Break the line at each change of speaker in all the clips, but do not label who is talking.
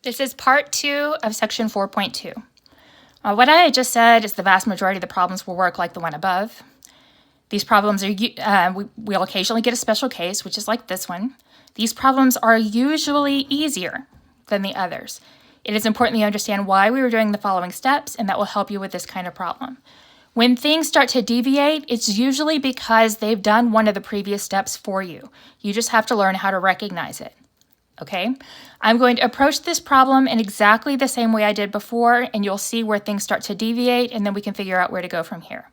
This is part 2 of section 4.2. What I just said is the vast majority of the problems will work like the one above. These problems are, we'll occasionally get a special case, which is like this one. These problems are usually easier than the others. It is important that you understand why we were doing the following steps, and that will help you with this kind of problem. When things start to deviate, it's usually because they've done one of the previous steps for you. You just have to learn how to recognize it. Okay, I'm going to approach this problem in exactly the same way I did before, and you'll see where things start to deviate, and then we can figure out where to go from here.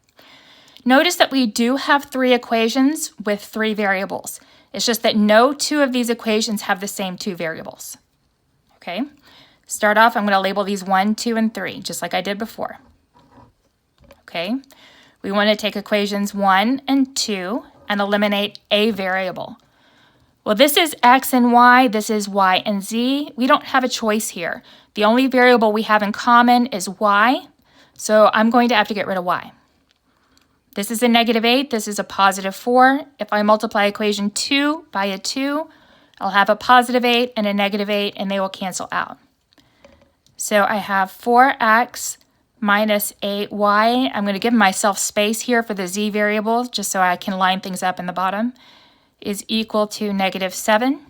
Notice that we do have 3 equations with 3 variables. It's just that no 2 of these equations have the same 2 variables. Okay, start off, I'm going to label these 1, 2, and 3, just like I did before. Okay, we want to take equations 1 and 2 and eliminate a variable. Well, this is x and y, this is y and z. We don't have a choice here. The only variable we have in common is y, so I'm going to have to get rid of y. This is a -8, this is a +4. If I multiply equation 2 by a 2, I'll have a +8 and a -8, and they will cancel out. So I have 4x minus 8y. I'm going to give myself space here for the z variable, just so I can line things up in the bottom, is equal to -7.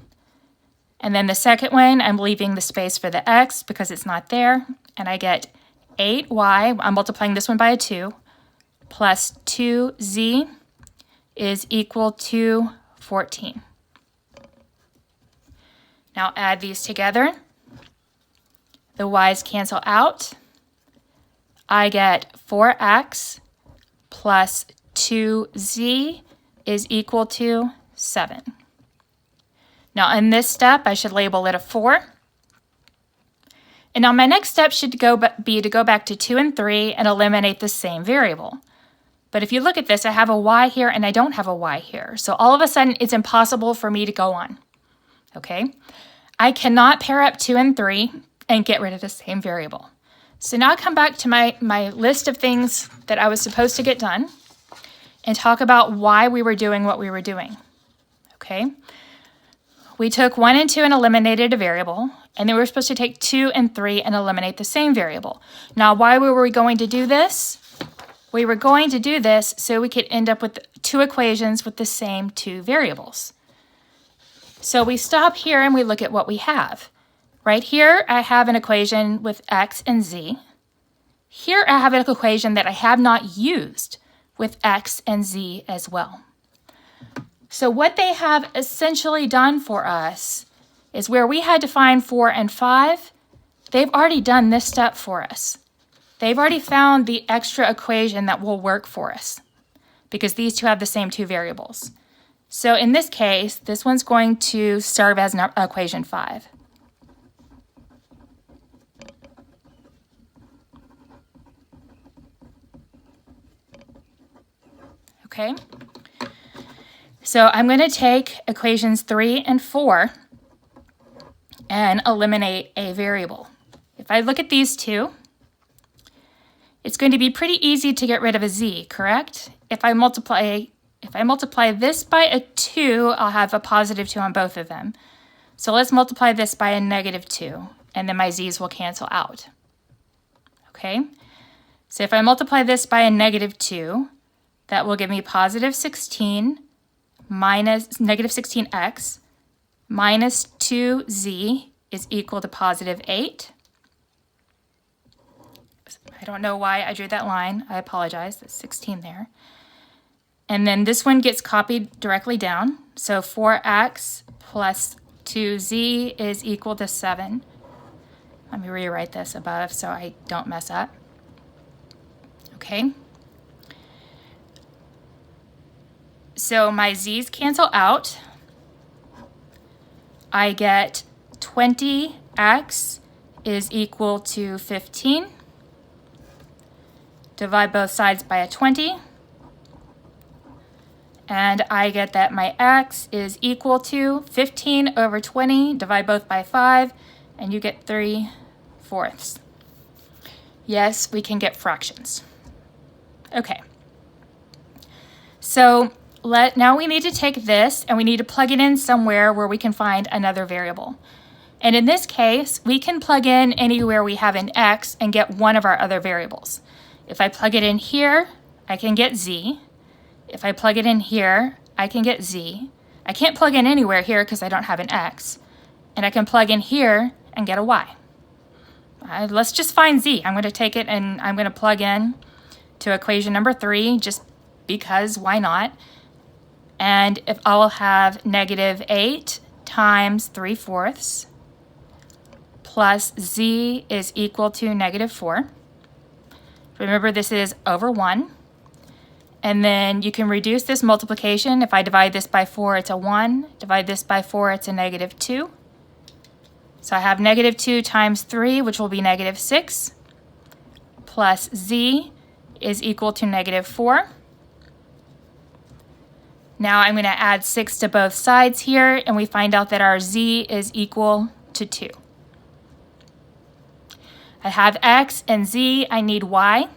And then the second one, I'm leaving the space for the x because it's not there. And I get 8y, I'm multiplying this one by a 2, plus 2z is equal to 14. Now add these together. The y's cancel out. I get 4x plus 2z is equal to 7. Now in this step, I should label it a 4. And now my next step should be to go back to 2 and 3 and eliminate the same variable. But if you look at this, I have a y here and I don't have a y here. So all of a sudden, it's impossible for me to go on. Okay? I cannot pair up 2 and 3 and get rid of the same variable. So now I come back to my list of things that I was supposed to get done and talk about why we were doing what we were doing. Okay? We took 1 and 2 and eliminated a variable, and then we were supposed to take 2 and 3 and eliminate the same variable. Now, why were we going to do this? We were going to do this so we could end up with 2 equations with the same 2 variables. So we stop here and we look at what we have. Right here, I have an equation with x and z. Here, I have an equation that I have not used with x and z as well. So what they have essentially done for us is where we had to find 4 and 5, they've already done this step for us. They've already found the extra equation that will work for us because these 2 have the same 2 variables. So in this case, this one's going to serve as equation 5. Okay, so I'm going to take equations 3 and 4 and eliminate a variable. If I look at these 2, it's going to be pretty easy to get rid of a z, correct? If I multiply this by a 2, I'll have a +2 on both of them. So let's multiply this by a -2, and then my z's will cancel out. Okay, so if I multiply this by a -2, that will give me +16 minus -16x minus 2z is equal to +8. I don't know why I drew that line. I apologize. That's 16 there. And then this one gets copied directly down. So 4x plus 2z is equal to 7. Let me rewrite this above so I don't mess up. Okay. So my z's cancel out. I get 20x is equal to 15. Divide both sides by a 20. And I get that my x is equal to 15 over 20. Divide both by 5, and you get 3/4. Yes, we can get fractions. Okay. So now we need to take this and we need to plug it in somewhere where we can find another variable. And in this case, we can plug in anywhere we have an x and get one of our other variables. If I plug it in here, I can get z. If I plug it in here, I can get z. I can't plug in anywhere here because I don't have an x. And I can plug in here and get a y. Let's just find z. I'm going to take it and I'm going to plug in to equation number 3 just because why not? And if I will have negative 8 times 3/4 plus z is equal to negative 4. Remember, this is over 1. And then you can reduce this multiplication. If I divide this by 4, it's a 1. Divide this by 4, it's a negative 2. So I have negative 2 times 3, which will be negative 6, plus z is equal to negative 4. Now I'm going to add 6 to both sides here, and we find out that our z is equal to 2. I have x and z, I need y,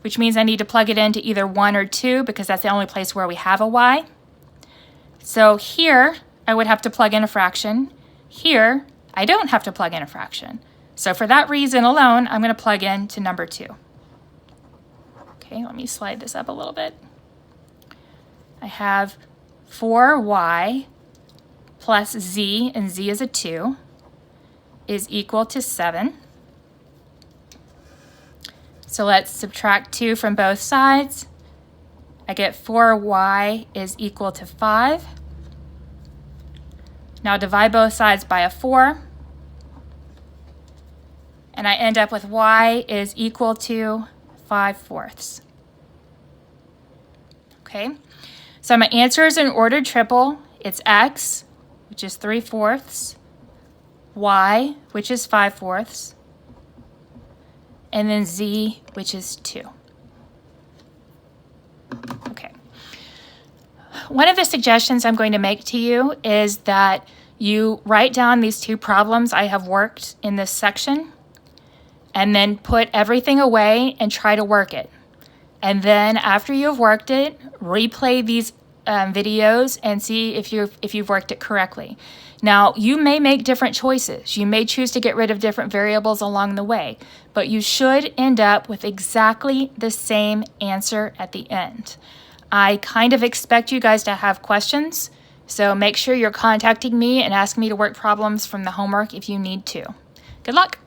which means I need to plug it into either 1 or 2 because that's the only place where we have a y. So here, I would have to plug in a fraction. Here, I don't have to plug in a fraction. So for that reason alone, I'm going to plug in to number 2. Okay, let me slide this up a little bit. I have 4y plus z, and z is a 2, is equal to 7. So let's subtract 2 from both sides. I get 4y is equal to 5. Now divide both sides by a 4. And I end up with y is equal to 5/4. Okay, so my answer is an ordered triple. It's x, which is 3/4, y, which is 5/4, and then z, which is 2. Okay. One of the suggestions I'm going to make to you is that you write down these 2 problems I have worked in this section, and then put everything away and try to work it. And then after you've worked it, replay these videos and see if you've worked it correctly. Now, you may make different choices. You may choose to get rid of different variables along the way, but you should end up with exactly the same answer at the end. I kind of expect you guys to have questions, so make sure you're contacting me and asking me to work problems from the homework if you need to. Good luck.